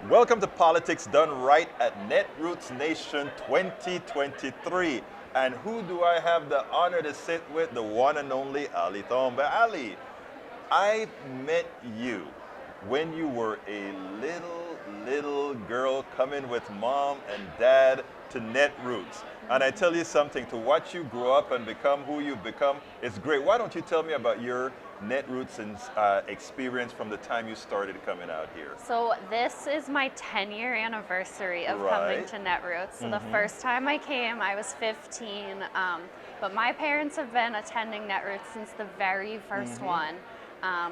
Welcome to Politics Done Right at Netroots Nation 2023. And who do I have the honor to sit with? The one and only Ali Thome. But Ali, I met you when you were a little girl coming with mom and dad to Netroots. And I tell you something, to watch you grow up and become who you've become is great. Why don't you tell me about your Netroots and experience from the time you started coming out here? So this is my 10-year anniversary of coming to Netroots. So the first time I came, I was 15, but my parents have been attending Netroots since the very first one.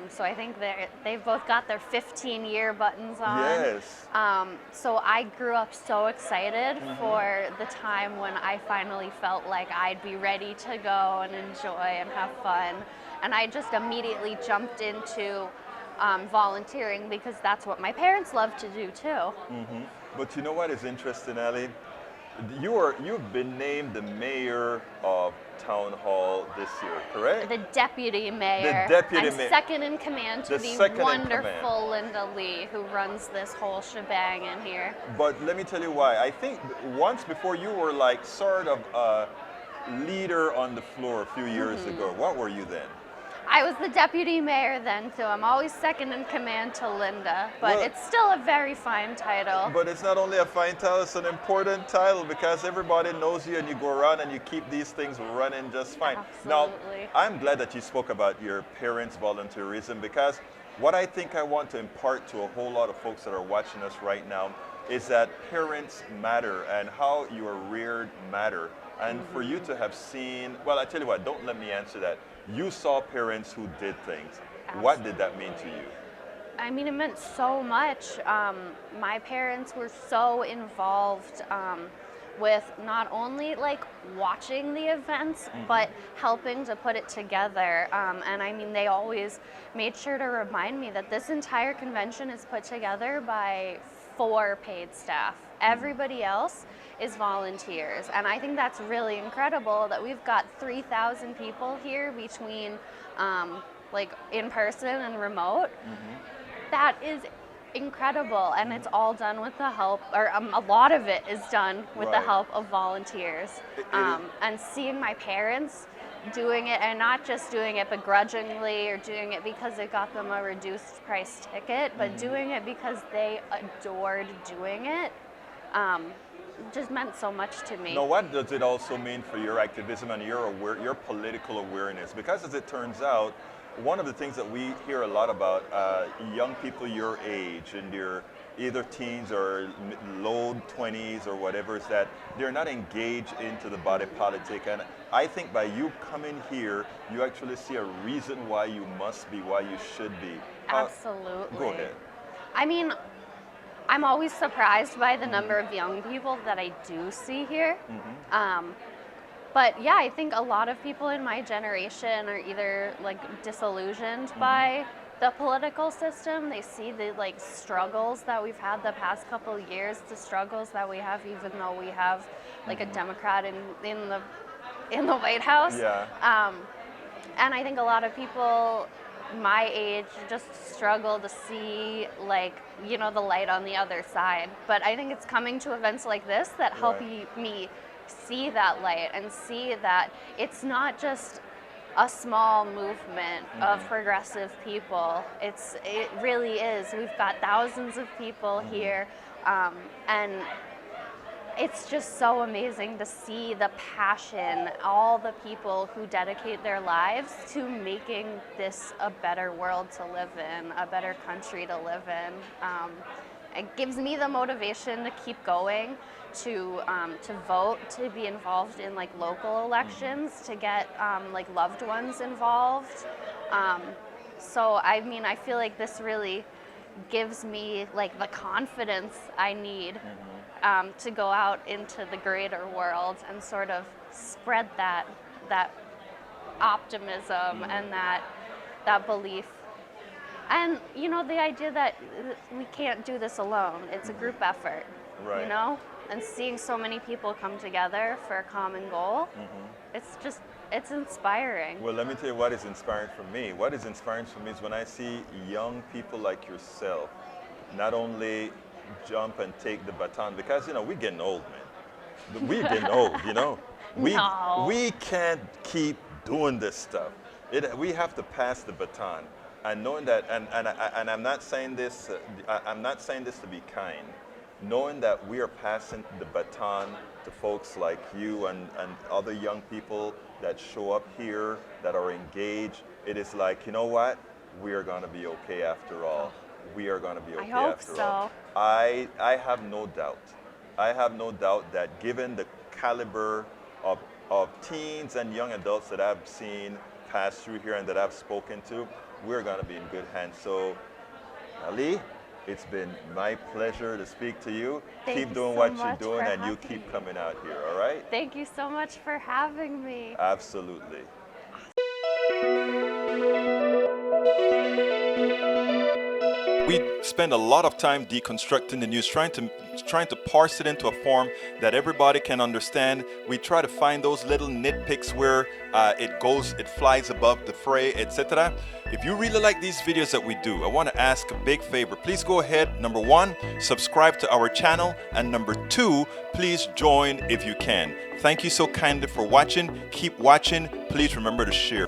So I think they've both got their 15-year buttons on. Yes. So I grew up so excited for the time when I finally felt like I'd be ready to go and enjoy and have fun. And I just immediately jumped into volunteering because that's what my parents love to do too. But you know what is interesting, Ali? You've been named the mayor of Townhall this year, correct? The deputy mayor. The deputy I'm mayor. second in command to the wonderful Linda Lee, who runs this whole shebang in here. But let me tell you why. I think once before you were like sort of a leader on the floor a few years ago. What were you then? I was the deputy mayor then, so I'm always second in command to Linda, but it's still a very fine title. But it's not only a fine title, it's an important title because everybody knows you and you go around and you keep these things running just fine. Absolutely. Now, I'm glad that you spoke about your parents' volunteerism because what I think I want to impart to a whole lot of folks that are watching us right now is that parents matter and how you are reared matter. And for you to have seen, well, I tell you what, don't let me answer that. You saw parents who did things. Absolutely. What did that mean to you? I mean, it meant so much. My parents were so involved with not only like watching the events, but helping to put it together. And I mean, they always made sure to remind me that this entire convention is put together by 4 paid staff. Everybody else is volunteers, and I think that's really incredible that we've got 3,000 people here between like in person and remote. That is incredible, and it's all done with the help, or a lot of it is done with the help of volunteers. And seeing my parents doing it, and not just doing it begrudgingly or doing it because it got them a reduced price ticket, but doing it because they adored doing it, just meant so much to me. Now, what does it also mean for your activism and your political awareness? Because as it turns out, one of the things that we hear a lot about young people your age and your either teens or low 20s or whatever is that they're not engaged into the body politic. And I think by you coming here, you actually see a reason why you must be, why you should be. Absolutely. Go ahead. I mean, I'm always surprised by the number of young people that I do see here. But yeah, I think a lot of people in my generation are either like disillusioned by the political system. They see the like struggles that we've had the past couple of years, the struggles that we have, even though we have like a Democrat in the White House. Yeah. And I think a lot of people my age just struggle to see, like, you know, the light on the other side. But I think it's coming to events like this that help me see that light and see that it's not just a small movement of progressive people. It really is. We've got thousands of people here, and it's just so amazing to see the passion, all the people who dedicate their lives to making this a better world to live in, a better country to live in. It gives me the motivation to keep going, to vote, to be involved in like local elections, to get like loved ones involved. So I mean, I feel like this really gives me like the confidence I need to go out into the greater world and sort of spread that optimism and that belief. And you know, the idea that we can't do this alone. It's a group effort, you know? And seeing so many people come together for a common goal, it's inspiring. Well, let me tell you what is inspiring for me. What is inspiring for me is when I see young people like yourself, not only jump and take the baton because, you know, we're getting old, man. We're getting old, you know. No. We can't keep doing this stuff. We have to pass the baton. And knowing that, and I'm not saying this, I'm not saying this to be kind. Knowing that we are passing the baton to folks like you and other young people that show up here, that are engaged, it is like, you know what? We are going to be okay after all. We are going to be okay I hope after so. all. I have no doubt. I have no doubt that given the caliber of teens and young adults that I've seen pass through here and that I've spoken to, we're going to be in good hands. So, Ali, it's been my pleasure to speak to you. Keep doing what you're doing, and you keep coming out here, all right? Thank you so much for having me. Absolutely. We spend a lot of time deconstructing the news, trying to parse it into a form that everybody can understand. We try to find those little nitpicks where it flies above the fray, etc. If you really like these videos that we do, I want to ask a big favor. Please go ahead, number 1, subscribe to our channel, and number 2, please join if you can. Thank you so kindly for watching. Keep watching. Please remember to share.